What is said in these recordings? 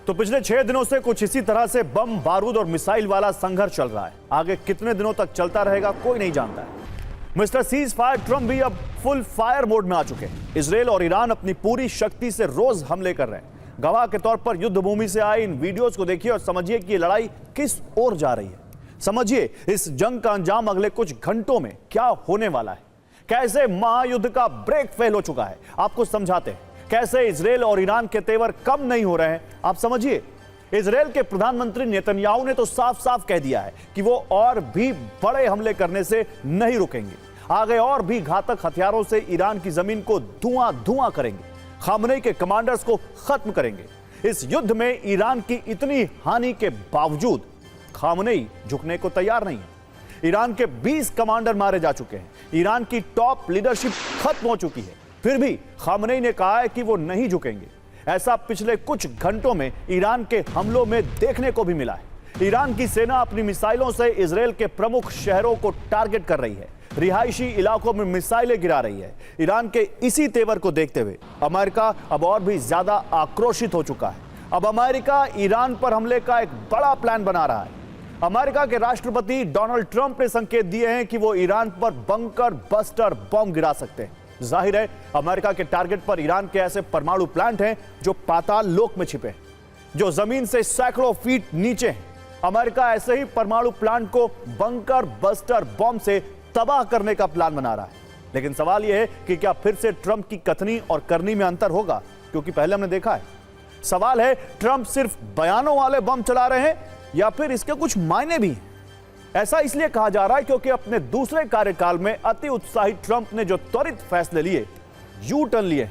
तो पिछले 6 दिनों से कुछ इसी तरह से बम बारूद और मिसाइल वाला संघर्ष चल रहा है। आगे कितने दिनों तक चलता रहेगा कोई नहीं जानता है। मिस्टर सीज फायर ट्रम्प भी अब फुल फायर मोड में आ चुके हैं। इजरायल और ईरान अपनी पूरी शक्ति से रोज हमले कर रहे हैं। गवाह के तौर पर युद्ध भूमि से आए इन वीडियोस को देखिए और समझिए कि ये लड़ाई किस ओर जा रही है। समझिए इस जंग का अंजाम अगले कुछ घंटों में क्या होने वाला है। कैसे महायुद्ध का ब्रेक फेल हो चुका है, आपको समझाते हैं। कैसे इजरायल और ईरान के तेवर कम नहीं हो रहे हैं, आप समझिए। इजरायल के प्रधानमंत्री नेतन्याहू ने तो साफ साफ कह दिया है कि वो और भी बड़े हमले करने से नहीं रुकेंगे। आगे और भी घातक हथियारों से ईरान की जमीन को धुआं धुआं करेंगे। खामनेई के कमांडर्स को खत्म करेंगे। इस युद्ध में ईरान की इतनी हानि के बावजूद खामनेई झुकने को तैयार नहीं है। ईरान के 20 कमांडर मारे जा चुके हैं। ईरान की टॉप लीडरशिप खत्म हो चुकी है। फिर भी खामनेई ने कहा है कि वो नहीं झुकेंगे। ऐसा पिछले कुछ घंटों में ईरान के हमलों में देखने को भी मिला है। ईरान की सेना अपनी मिसाइलों से इजरायल के प्रमुख शहरों को टारगेट कर रही है। रिहायशी इलाकों में मिसाइलें गिरा रही है। ईरान के इसी तेवर को देखते हुए अमेरिका अब और भी ज्यादा आक्रोशित हो चुका है। अब अमेरिका ईरान पर हमले का एक बड़ा प्लान बना रहा है। अमेरिका के राष्ट्रपति डोनाल्ड ट्रंप ने संकेत दिए हैं कि वो ईरान पर बंकर बस्टर बम गिरा सकते हैं। जाहिर है अमेरिका के टारगेट पर ईरान के ऐसे परमाणु प्लांट हैं जो पाताल लोक में छिपे हैं, जो जमीन से सैकड़ों फीट नीचे हैं। अमेरिका ऐसे ही परमाणु प्लांट को बंकर बस्टर बम से तबाह करने का प्लान बना रहा है। लेकिन सवाल यह है कि क्या फिर से ट्रंप की कथनी और करनी में अंतर होगा, क्योंकि पहले हमने देखा है। सवाल है ट्रंप सिर्फ बयानों वाले बम चला रहे हैं या फिर इसके कुछ मायने भी हैं। ऐसा इसलिए कहा जा रहा है क्योंकि अपने दूसरे कार्यकाल में अति उत्साही ट्रंप ने जो त्वरित फैसले लिए, यू टर्न लिए,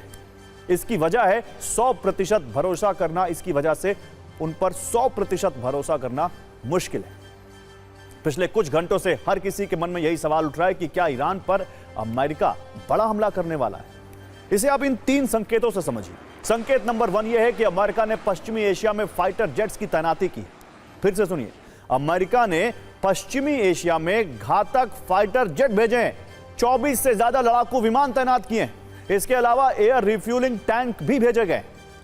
इसकी वजह है 100% भरोसा करना। इसकी वजह से उन पर 100% भरोसा करना मुश्किल है। पिछले कुछ घंटों से हर किसी के मन में यही सवाल उठ रहा है कि क्या ईरान पर अमेरिका बड़ा हमला करने वाला है। इसे आप इन 3 संकेतों से समझिए। संकेत नंबर 1 यह है कि अमेरिका ने पश्चिमी एशिया में फाइटर जेट्स की तैनाती की। फिर से सुनिए, अमेरिका ने पश्चिमी एशिया में घातक फाइटर जेट भेजे हैं। 24 से ज्यादा लड़ाकू विमान तैनात किए हैं। इसके अलावा एयर रिफ्यूलिंग टैंक भी भेजे गए।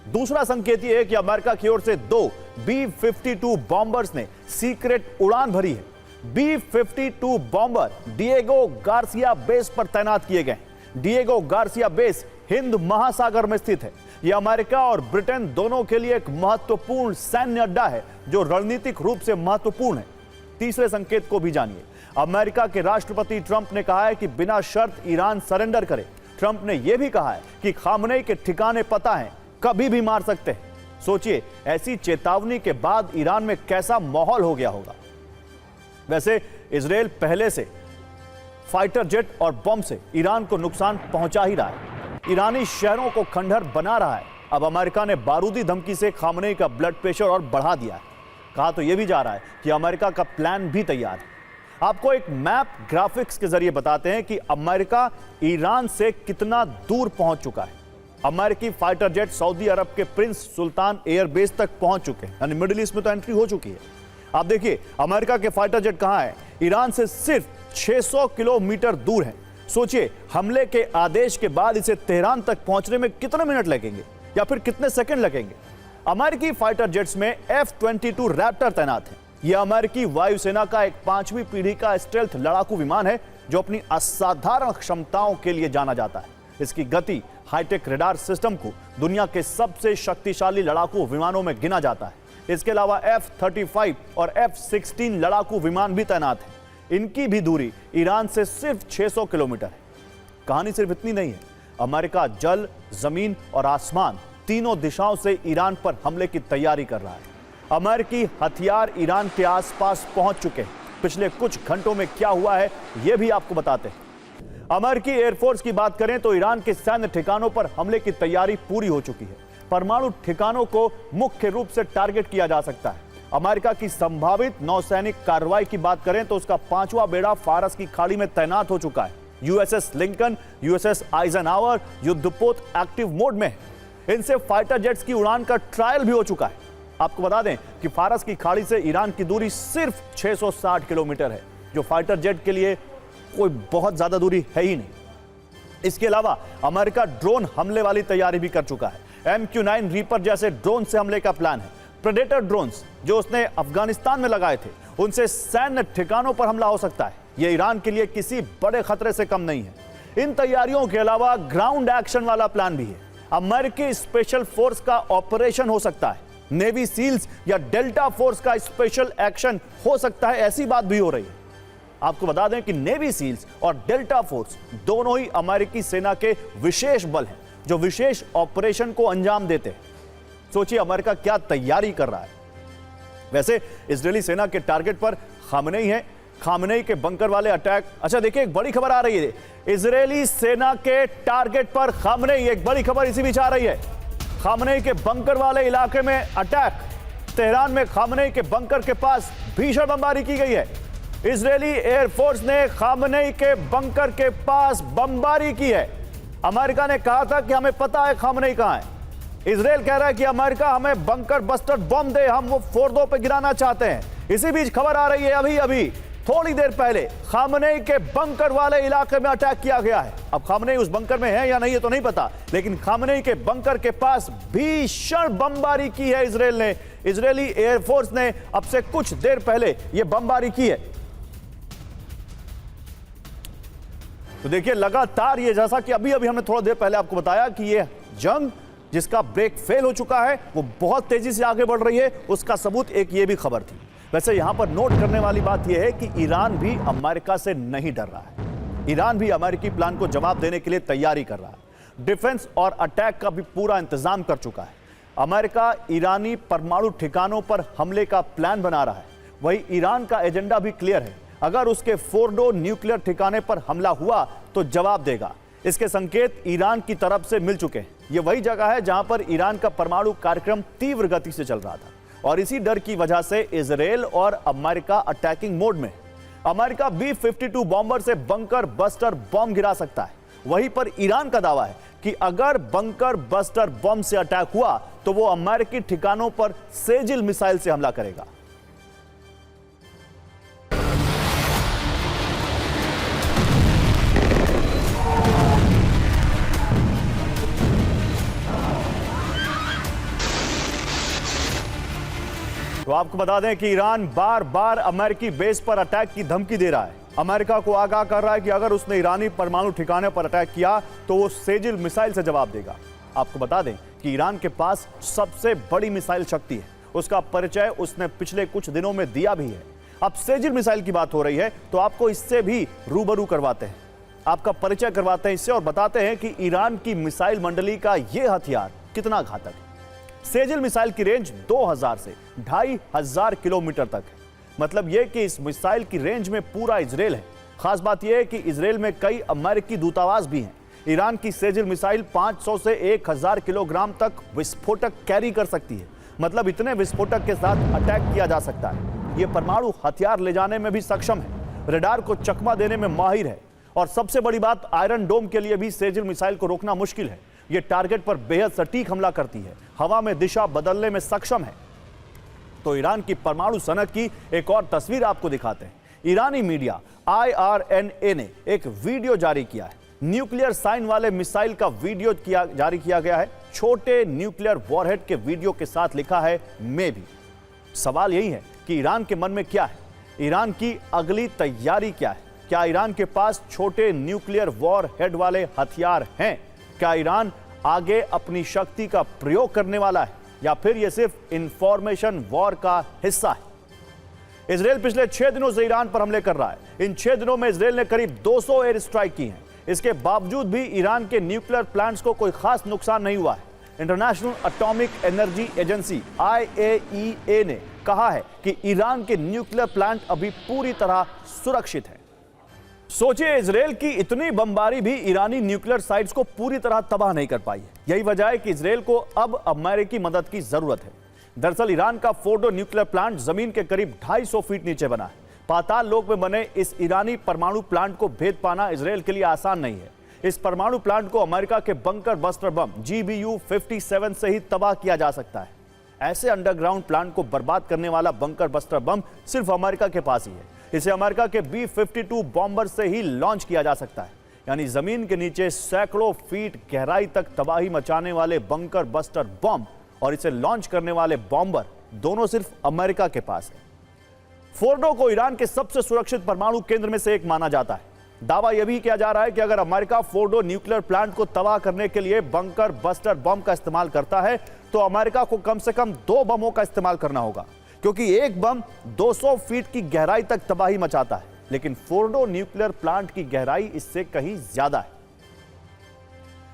दूसरा संकेत यह है कि अमेरिका की ओर से 2 B-52 बॉम्बर्स ने सीक्रेट उड़ान भरी है। B-52 bomber Diego Garcia base पर तैनात किए गए। डिएगो गार्सिया बेस हिंद महासागर में स्थित है। यह अमेरिका और ब्रिटेन दोनों के लिए एक महत्वपूर्ण सैन्य अड्डा है जो रणनीतिक रूप से महत्वपूर्ण है। तीसरे संकेत को भी जानिए। अमेरिका के राष्ट्रपति ट्रंप ने कहा है कि बिना शर्त ईरान सरेंडर करे। ट्रंप ने यह भी कहा है कि खामनेई के ठिकाने पता है, कभी भी मार सकते हैं। सोचिए ऐसी चेतावनी के बाद ईरान में कैसा माहौल हो गया होगा। वैसे इजरायल पहले से फाइटर जेट और बम से ईरान को नुकसान पहुंचा ही रहा है। ईरानी शहरों को खंडहर बना रहा है। अब अमेरिका ने बारूदी धमकी से खामनेई का ब्लड प्रेशर और बढ़ा दिया है। कहा तो यह भी जा रहा है कि अमेरिका का प्लान भी तैयार है। आपको एक मैप ग्राफिक्स के जरिए बताते हैं कि अमेरिका ईरान से कितना दूर पहुंच चुका है। अमेरिकी फाइटर जेट सऊदी अरब के प्रिंस सुल्तान एयरबेस तक पहुंच चुके हैं, यानी मिडिल ईस्ट में तो एंट्री हो चुकी है। आप देखिए अमेरिका के फाइटर जेट कहां है, ईरान से सिर्फ 600 किलोमीटर दूर है। सोचिए हमले के आदेश के बाद इसे तेहरान तक पहुंचने में कितने मिनट लगेंगे या फिर कितने सेकंड लगेंगे। अमेरिकी फाइटर जेट्स में F-22 रैप्टर तैनात है। यह अमेरिकी वायुसेना का एक 5वीं पीढ़ी का स्टेल्थ लड़ाकू विमान है जो अपनी असाधारण क्षमताओं के लिए जाना जाता है। इसकी गति, हाईटेक रडार सिस्टम को दुनिया के सबसे शक्तिशाली लड़ाकू विमानों में गिना जाता है। इसके अलावा F-35 और F-16 लड़ाकू विमान भी तैनात है। इनकी भी दूरी ईरान से सिर्फ 600 किलोमीटर है। कहानी सिर्फ इतनी नहीं है। अमेरिका जल, जमीन और आसमान तीनों दिशाओं से ईरान पर हमले की तैयारी कर रहा है। अमेरिकी हथियार ईरान के आसपास पहुंच चुके हैं। पिछले कुछ घंटों में क्या हुआ है यह भी आपको बताते हैं। अमेरिकी एयरफोर्स की बात करें तो ईरान के सैन्य ठिकानों पर हमले की तैयारी पूरी हो चुकी है। परमाणु ठिकानों को मुख्य रूप से टारगेट किया जा सकता है। अमेरिका की संभावित नौसैनिक कार्रवाई की बात करें तो उसका 5वां बेड़ा फारस की खाड़ी में तैनात हो चुका है। यूएसएस लिंकन, यूएसएस आइजनहावर युद्धपोत एक्टिव मोड में है। इनसे फाइटर जेट्स की उड़ान का ट्रायल भी हो चुका है। आपको बता दें कि फारस की खाड़ी से ईरान की दूरी सिर्फ 660 किलोमीटर है, जो फाइटर जेट के लिए कोई बहुत ज्यादा दूरी है ही नहीं। इसके अलावा अमेरिका ड्रोन हमले वाली तैयारी भी कर चुका है। MQ-9 रीपर जैसे ड्रोन से हमले का प्लान है। प्रेडेटर ड्रोन्स जो उसने अफगानिस्तान में लगाए थे, उनसे सैन्य ठिकानों पर हमला हो सकता है। यह ईरान के लिए किसी बड़े खतरे से कम नहीं है। इन तैयारियों के अलावा ग्राउंड एक्शन वाला प्लान भी है। अमेरिकी स्पेशल फोर्स का ऑपरेशन हो सकता है, नेवी सील्स या डेल्टा फोर्स का स्पेशल एक्शन हो सकता है, ऐसी बात भी हो रही है। आपको बता दें कि नेवी सील्स और डेल्टा फोर्स दोनों ही अमेरिकी सेना के विशेष बल हैं जो विशेष ऑपरेशन को अंजाम देते हैं। सोचिए अमेरिका क्या तैयारी कर रहा है। वैसे इजरायली सेना के टारगेट पर खामनेई है, खामनेई के बंकर वाले अटैक। अच्छा देखिए, एक बड़ी खबर आ रही है, इजरायली सेना के टारगेट पर खामनेई, एक बड़ी खबर इसी बीच आ रही है। खामनेई के बंकर वाले इलाके में अटैक। तेहरान में खामनेई के बंकर के पास भीषण बमबारी की गई है। इजरायली एयरफोर्स ने खामनेई के बंकर के पास बमबारी की है। अमेरिका ने कहा था कि हमें पता है खामनेई कहां है। इजरायल कह रहा है कि अमेरिका हमें बंकर बस्टर बम दे, हम वो फोर्दों पे गिराना चाहते हैं। इसी बीच खबर आ रही है अभी अभी थोड़ी देर पहले खामनेई के बंकर वाले इलाके में अटैक किया गया है। अब खामनेई उस बंकर में है या नहीं ये तो नहीं पता, लेकिन खामनेई के बंकर के पास भीषण बमबारी की है इजरायल ने। इजरायली एयरफोर्स ने अब से कुछ देर पहले यह बमबारी की है। तो देखिए लगातार ये, जैसा कि अभी अभी हमने थोड़ा देर पहले आपको बताया कि ये जंग जिसका ब्रेक फेल हो चुका है वो बहुत तेजी से आगे बढ़ रही है, उसका सबूत एक ये भी खबर थी। वैसे यहां पर नोट करने वाली बात यह है कि ईरान भी अमेरिका से नहीं डर रहा है। ईरान भी अमेरिकी प्लान को जवाब देने के लिए तैयारी कर रहा है। डिफेंस और अटैक का भी पूरा इंतजाम कर चुका है। अमेरिका ईरानी परमाणु ठिकानों पर हमले का प्लान बना रहा है। वही ईरान का एजेंडा भी क्लियर है, अगर उसके फोर्डो न्यूक्लियर ठिकाने पर हमला हुआ तो जवाब देगा। इसके संकेत ईरान की तरफ से मिल चुके हैं। यह वही जगह है जहां पर ईरान का परमाणु कार्यक्रम तीव्र गति से चल रहा था और इसी डर की वजह से इजरायल और अमेरिका अटैकिंग मोड में। अमेरिका B-52 बॉम्बर से बंकर बस्टर बम गिरा सकता है। वहीं पर ईरान का दावा है कि अगर बंकर बस्टर बम से अटैक हुआ तो वो अमेरिकी ठिकानों पर सेजिल मिसाइल से हमला करेगा। तो आपको बता दें कि ईरान बार बार अमेरिकी बेस पर अटैक की धमकी दे रहा है। अमेरिका को आगाह कर रहा है कि अगर उसने ईरानी परमाणु ठिकाने पर अटैक किया तो वो सेजिल मिसाइल से जवाब देगा। आपको बता दें कि ईरान के पास सबसे बड़ी मिसाइल शक्ति है, उसका परिचय उसने पिछले कुछ दिनों में दिया भी है। अब सेजिल मिसाइल की बात हो रही है तो आपको इससे भी रूबरू करवाते हैं, आपका परिचय करवाते हैं इससे और बताते हैं कि ईरान की मिसाइल मंडली का यह हथियार कितना घातक है। सेजिल मिसाइल की रेंज 2000 से 2500 किलोमीटर तक है। मतलब यह कि इस मिसाइल की रेंज में पूरा इजरायल है। खास बात यह है कि इजरायल में कई अमेरिकी दूतावास भी हैं। ईरान की सेजिल मिसाइल 500 से 1000 किलोग्राम तक विस्फोटक कैरी कर सकती है। मतलब इतने विस्फोटक के साथ अटैक किया जा सकता है। यह परमाणु हथियार ले जाने में भी सक्षम है, रडार को चकमा देने में माहिर है और सबसे बड़ी बात, आयरन डोम के लिए भी सेजिल मिसाइल को रोकना मुश्किल है। यह टारगेट पर बेहद सटीक हमला करती है, हवा में दिशा बदलने में सक्षम है। तो ईरान की परमाणु सनक की एक और तस्वीर आपको दिखाते हैं। ईरानी मीडिया IRNA ने एक वीडियो जारी किया है। न्यूक्लियर साइन वाले मिसाइल का वीडियो जारी किया गया है। छोटे न्यूक्लियर वॉरहेड के वीडियो के साथ लिखा है मे भी। सवाल यही है कि ईरान के मन में क्या है, ईरान की अगली तैयारी क्या है? क्या ईरान के पास छोटे न्यूक्लियर वॉरहेड वाले हथियार हैं? क्या ईरान आगे अपनी शक्ति का प्रयोग करने वाला है या फिर यह सिर्फ इंफॉर्मेशन वॉर का हिस्सा है? इजरायल पिछले 6 दिनों से ईरान पर हमले कर रहा है। इन 6 दिनों में इजरायल ने करीब 200 एयर स्ट्राइक की हैं। इसके बावजूद भी ईरान के न्यूक्लियर प्लांट्स को कोई खास नुकसान नहीं हुआ है। International atomic energy agency IAEA ने कहा है कि ईरान के न्यूक्लियर प्लांट अभी पूरी तरह सुरक्षित है। सोचिए, इजरायल की इतनी बमबारी भी ईरानी न्यूक्लियर साइट्स को पूरी तरह तबाह नहीं कर पाई है। यही वजह है कि इजरायल को अब अमेरिकी मदद की जरूरत है। दरअसल ईरान का फोर्डो न्यूक्लियर प्लांट जमीन के करीब 250 फीट नीचे बना है। पाताल लोक में बने इस ईरानी परमाणु प्लांट को भेद पाना इजरायल के लिए आसान नहीं है। इस परमाणु प्लांट को अमेरिका के बंकर बस्टर बम GBU-57 से ही तबाह किया जा सकता है। ऐसे अंडरग्राउंड प्लांट को बर्बाद करने वाला बंकर बस्टर बम सिर्फ अमेरिका के पास ही है। इसे अमेरिका के B-52 बॉम्बर से ही लॉन्च किया जा सकता है। यानी जमीन के नीचे सैकड़ों फीट गहराई तक तबाही मचाने वाले बंकर बस्टर बम और इसे लॉन्च करने वाले बॉम्बर दोनों सिर्फ अमेरिका के पास है। फोर्डो को ईरान के सबसे सुरक्षित परमाणु केंद्र में से एक माना जाता है। दावा यह भी किया जा रहा है कि अगर अमेरिका फोर्डो न्यूक्लियर प्लांट को तबाह करने के लिए बंकर बस्टर बम का इस्तेमाल करता है तो अमेरिका को कम से कम 2 बमों का इस्तेमाल करना होगा, क्योंकि एक बम 200 फीट की गहराई तक तबाही मचाता है, लेकिन फोर्डो न्यूक्लियर प्लांट की गहराई इससे कहीं ज्यादा है।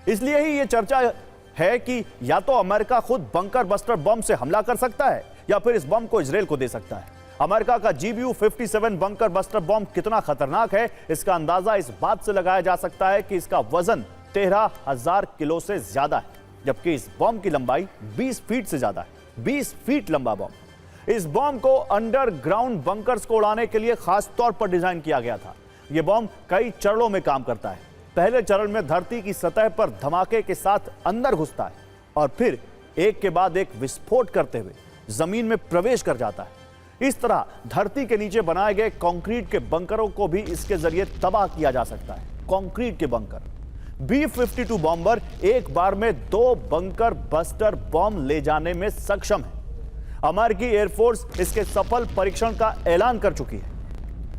इसलिए ही यह चर्चा है कि या तो अमेरिका खुद बंकर बस्टर बम से हमला कर सकता है या फिर इस बम को इजराइल को दे सकता है। अमेरिका का GBU-57 बंकर बस्टर बम कितना खतरनाक है, इसका अंदाजा इस बात से लगाया जा सकता है कि इसका वजन 13,000 किलो से ज्यादा है, जबकि इस बम की लंबाई 20 फीट से ज्यादा है। 20 फीट लंबा बम। इस बम को अंडरग्राउंड बंकर्स को उड़ाने के लिए खास तौर पर डिजाइन किया गया था। यह बम कई चरणों में काम करता है। पहले चरण में धरती की सतह पर धमाके के साथ अंदर घुसता है और फिर एक के बाद एक विस्फोट करते हुए जमीन में प्रवेश कर जाता है। इस तरह धरती के नीचे बनाए गए कंक्रीट के बंकरों को भी इसके जरिए तबाह किया जा सकता है। कंक्रीट के बंकर। B-52 बॉम्बर एक बार में 2 बंकर बस्टर बम ले जाने में सक्षम है। अमेरिकी एयरफोर्स इसके सफल परीक्षण का ऐलान कर चुकी है।